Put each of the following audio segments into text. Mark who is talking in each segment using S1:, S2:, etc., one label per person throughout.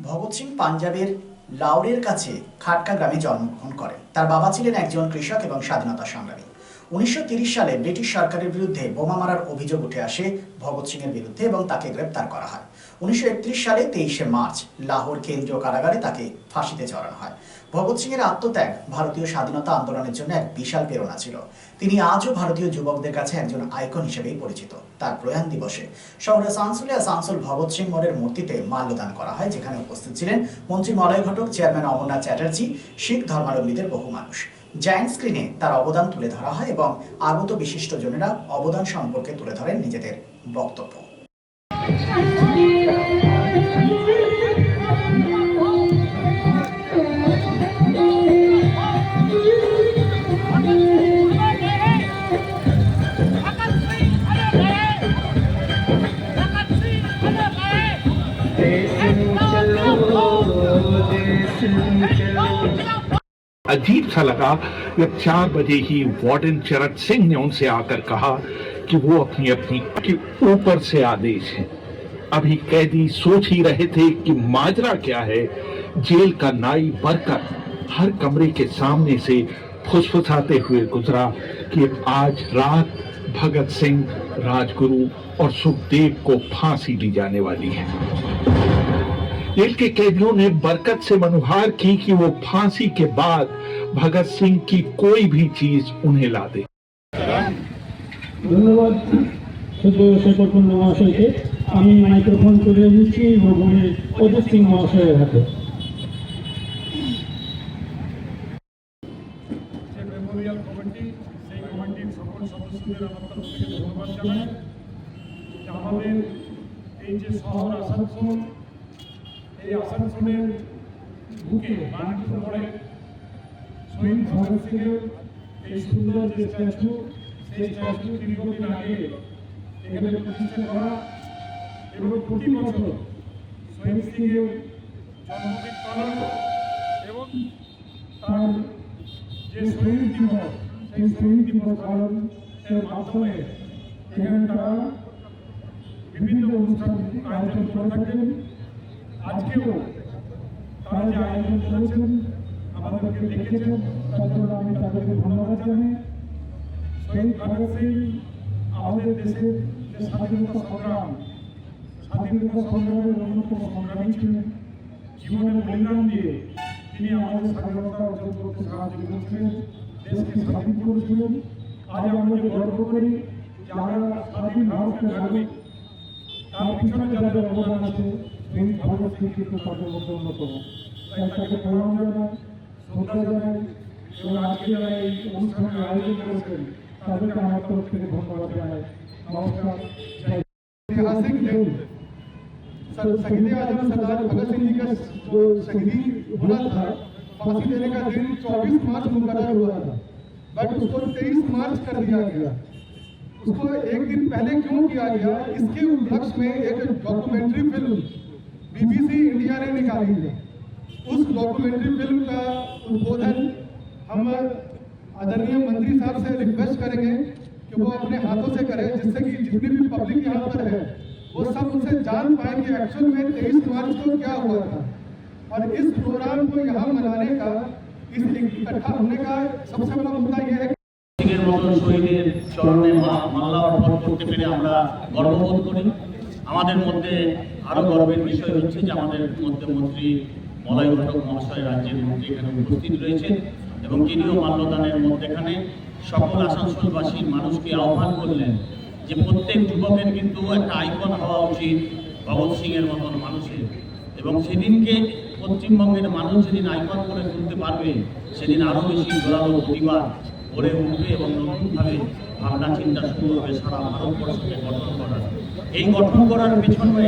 S1: ভগৎ সিং পাঞ্জাবের লাউরের কাছে খাটকা গ্রামে জন্মগ্রহণ করেন। তার বাবা ছিলেন একজন কৃষক এবং স্বাধীনতা সংগ্রামী। 1930 সালে ব্রিটিশ সরকারের বিরুদ্ধে বোমা মারার অভিযোগ উঠে আসে ভগৎ সিং এর বিরুদ্ধে এবং তাকে গ্রেপ্তার করা হয়। 1931 সালে 23শে মার্চ লাহোর কেন্দ্রীয় কারাগারে তাকে ফাঁসিতে চড়ানো হয়। ভগৎ সিং এর আত্মত্যাগ ভারতীয় স্বাধীনতা আন্দোলনের জন্য এক বিশাল প্রেরণা ছিল। তিনি আজও ভারতীয় যুবকদের কাছে একজন আইকন হিসেবেই পরিচিত। তার প্রয়াণ দিবসে শহরের আসানসোল ভগৎ সিং মোড়ের মূর্তিতে মাল্যদান করা হয়, যেখানে উপস্থিত ছিলেন মন্ত্রী মলয় ঘটক, চেয়ারম্যান অমরনাথ চ্যাটার্জি, শিখ ধর্মাবলম্বীদের বহু মানুষ। জায়ান্ট স্ক্রিনে তার অবদান তুলে ধরা হয় এবং আগত বিশিষ্টজনেরা অবদান সম্পর্কে তুলে ধরেন নিজেদের বক্তব্য।
S2: अजीब सा लगा जब 4 बजे ही वार्डन चरण सिंह ने उनसे आकर कहा कि वो अपनी के ऊपर से आदेश है। अभी कैदी सोच ही रहे थे कि माजरा क्या है। जेल का नाई बरकत हर कमरे के सामने से फुसफुसाते हुए गुजरा कि आज रात भगत सिंह, राजगुरु और सुखदेव को फांसी दी जाने वाली है। जेल के कैदियों ने बरकत से मनुहार की कि वो फांसी के बाद भगत सिंह की कोई भी चीज उन्हें ला दे।
S3: ধন্যবাদ শেখরপূর্ণ মহাশয়কে। আমি মাইক্রোফোন তুলে দিচ্ছি ভবনের অজিত সিং মহাশয়ের হাতে।
S4: মেমোরিয়াল কমিটি, সেই কমিটির সকল সদস্যদের আমার তরফ থেকে ধন্যবাদ জানাই। আমাদের এই যে শহর আসানসোল, এই আসানসোলের বুকে বানপুর মোড়ে শহীদ ভগৎ সিংয়ের এই সুন্দর যে স্ট্যাচু, সেই স্ট্যাচু দীর্ঘদিন আগে এখানে প্রতিষ্ঠা করা এবং প্রতি বছর শহীদ সিংয়ের জন্মদিন পালন এবং তার যে শহীদ দিবস, সেই শহীদ দিবস পালনের মাধ্যমে এখানে তারা বিভিন্ন অনুষ্ঠান আয়োজন করে থাকেন। আজকেও তারা যে আয়োজন করেছেন, আমাদেরকে দেখেছেন, তার জন্য আমি তাদেরকে ধন্যবাদ জানাই। শহীদ ভগৎ সিং আমাদের দেশের যে স্বাধীনতা সংগ্রামের অন্যতম সংগ্রামী ছিলেন। জীবনের বলিদান দিয়ে তিনি আমাদের স্বাধীনতা অর্জন করতে সাহায্য করেছিলেন, দেশকে স্বাধীন করেছিলেন। আজ আমরা যে গর্ব করি যে আমরা স্বাধীন ভারতের নাগরিক, তার পিছনে যাদের অবদান আছে শহীদ ভগৎ সিং কিন্তু তাদের মধ্যে অন্যতম। তাই তাকে প্রণাম জানাই, শ্রদ্ধা জানাই এবং আজকে যারা এই অনুষ্ঠানের আয়োজন করেছেন তাদেরকে আমার তরফ থেকে ধন্যবাদ জানাই। নমস্কার। ऐतिहासिक दिन शहीद आजम सरदार भगत सिंह जी का जो शहीदी हुआ था, फांसी देने का दिन 24 मार्च मुकर्रर हुआ था, बट उसको 23 मार्च कर दिया गया। उसको एक दिन पहले क्यों किया गया? इसके उपलक्ष्य में एक डॉक्यूमेंट्री फिल्म BBC इंडिया ने निकाली है। उस डॉक्यूमेंट्री फिल्म का उद्बोधन हम आदरणीय मंत्री साहब से रिक्वेस्ट करेंगे कि वो अपने हाथों से करें, जिससे कि जितनी भी पब्लिक यहाँ पर है वो सब उनसे जान पाए कि एक्चुअल में 23 मार्च को क्या हुआ था। और इस प्रोग्राम को यहाँ मनाने का, इस इकट्ठा होने का सबसे बड़ा मुद्दा ये है कि
S5: শহীদের চরণে মাল্লা অর্পণ করতে পেরে আমরা গর্ববোধ করি। আমাদের মধ্যে আরো গর্বের বিষয় হচ্ছে যে আমাদের মধ্যে মন্ত্রী মলয় ঘটক মহাশয়, রাজ্যের মন্ত্রী, এখানে উপস্থিত রয়েছেন এবং তিনিও মাল্যদানের মধ্যেখানে সকল আসানসোলবাসীর মানুষকে আহ্বান করলেন যে প্রত্যেক যুবকের কিন্তু একটা আইকন হওয়া উচিত ভগৎ সিংয়ের মতন মানুষের। এবং সেদিনকে পশ্চিমবঙ্গের মানুষ যেদিন আইকন করে তুলতে পারবে, সেদিন আরও বেশি জোরালো প্রতিবাদ গড়ে উঠবে এবং নতুনভাবে ভাবনা চিন্তা শুরু হবে সারা ভারতবর্ষকে গঠন করার। এই গঠন করার পেছনে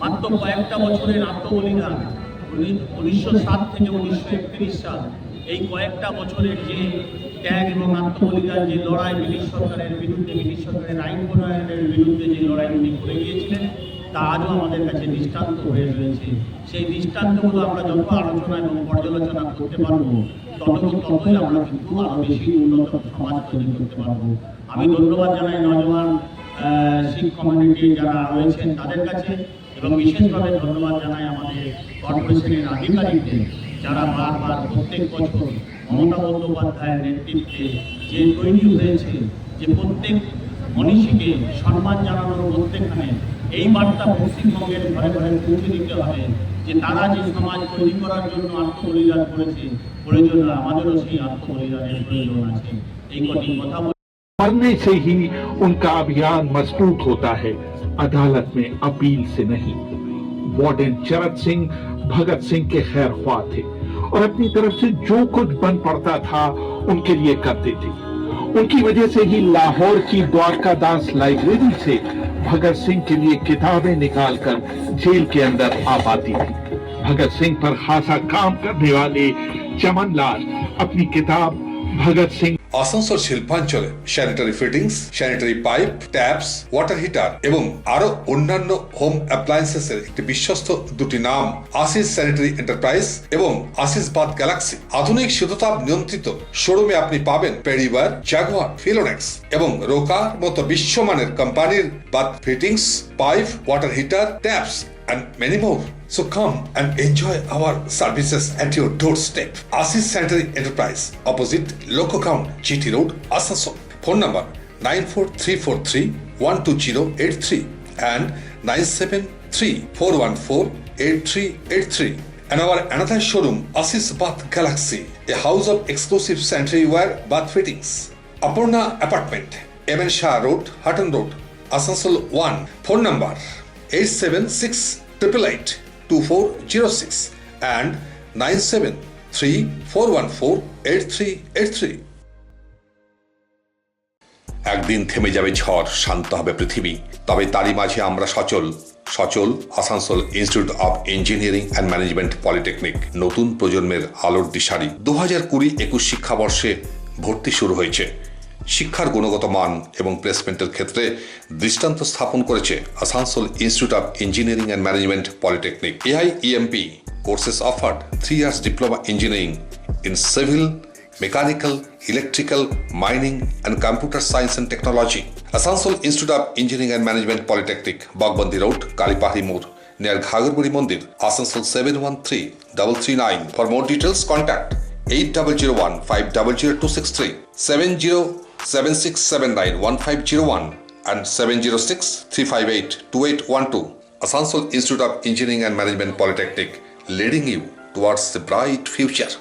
S5: মাত্র কয়েকটা বছরের আত্মবলিদান, 1907 থেকে 1931 সাল, এই কয়েকটা বছরের যে ত্যাগ এবং আত্মবলিদান, যে লড়াই ব্রিটিশ সরকারের বিরুদ্ধে, ব্রিটিশ সরকারের আইন প্রণয়নের বিরুদ্ধে যে লড়াই উনি করে গিয়েছিলেন, তা আজও আমাদের কাছে দৃষ্টান্ত হয়ে রয়েছে। সেই দৃষ্টান্তগুলো আমরা যত আলোচনা এবং পর্যালোচনা করতে পারবো, ততই আমরা কিন্তু আরো বেশি উন্নত সমাজ তৈরি করতে পারবো। আমি ধন্যবাদ জানাই নজওয়ান শিখ কমিউনিটি যারা রয়েছেন তাদের কাছে, এবং বিশেষভাবে ধন্যবাদ জানাই আমাদের কর্পোরেশনের আধিকারিকদের, যারা বারবার প্রত্যেক বছর মমতা বন্দ্যোপাধ্যায়ের নেতৃত্বে যে তৈরি হয়েছে, যে প্রত্যেক মনীষীকে সম্মান জানানোর মধ্যেখানে এই বার্তা পশ্চিমবঙ্গের ঘরে ঘরে পৌঁছে দিতে হবে যে তারা যে সমাজ তৈরি করার জন্য আত্মবলিদান করেছে, প্রয়োজন আমাদেরও সেই আত্মবলিদানের প্রয়োজন আছে। এই কটি কথা
S2: मरने से ही उनका अभियान मजबूत होता है, अदालत में अपील से नहीं। वार्डन चरत सिंह भगत सिंह के खैर ख्वाह थे और अपनी तरफ से जो कुछ बन पड़ता था उनके लिए करते थे। उनकी वजह से ही लाहौर की द्वारका दास लाइब्रेरी से भगत सिंह के लिए किताबें निकालकर जेल के अंदर आ पाती थी। भगत सिंह पर खासा काम करने वाले चमन लाल अपनी किताब भगत सिंह
S6: আসানসোল শিল্পাঞ্চলে sanitary fittings, sanitary pipe, taps, water heater এবং আরো অন্যান্য হোম অ্যাপ্লায়েন্সেসের একটি বিশ্বস্ত দুটি নাম আশিস স্যানিটারি এন্টারপ্রাইজ এবং আশিস বাথ গ্যালাক্সি। আধুনিক শীততাপ নিয়ন্ত্রিত শোরুমে আপনি পাবেন পেরিবার, জাগুয়ার, ফিলোনেক্স এবং রোকার মতো বিশ্বমানের কোম্পানির bath fittings, pipe, water heater, taps and many more. So come and enjoy our services at your doorstep. Asis Sanitary Enterprise, opposite Loco Ground, GT Road, Asansol. Phone number 94343-12083 and 973-414-8383. And our another showroom, Asis Bath Galaxy, a house of exclusive sanitary ware bath fittings. Aparna Apartment, MN Shah Road, Hutton Road, Asansol 1. Phone number 876-888-2406 and 973-414-8383. একদিন থেমে যাবে ঝড়, শান্ত হবে পৃথিবী, তবে তারই মাঝে আমরা সচল Asansol institute of engineering and management polytechnic নতুন প্রজন্মের আলোর দিশারি। 2020-21 শিক্ষাবর্ষে ভর্তি শুরু হয়েছে। শিক্ষার গুণগত মান এবং প্লেসমেন্টের ক্ষেত্রে দৃষ্টান্ত স্থাপন করেছে Asansol institute of engineering and management polytechnic. AIEMP courses offered 3 years diploma engineering in civil, mechanical, electrical, mining and computer science and technology. Asansol Institute of Engineering and Management Polytechnic, Bagbandi Road, Kalipahari Moor, near Ghagarpuri Mandir, Asansol 713339. For more details, contact 8001-500-263, 707679-1501 and 706-358-2812. Asansol Institute of Engineering and Management Polytechnic, leading you towards the bright future.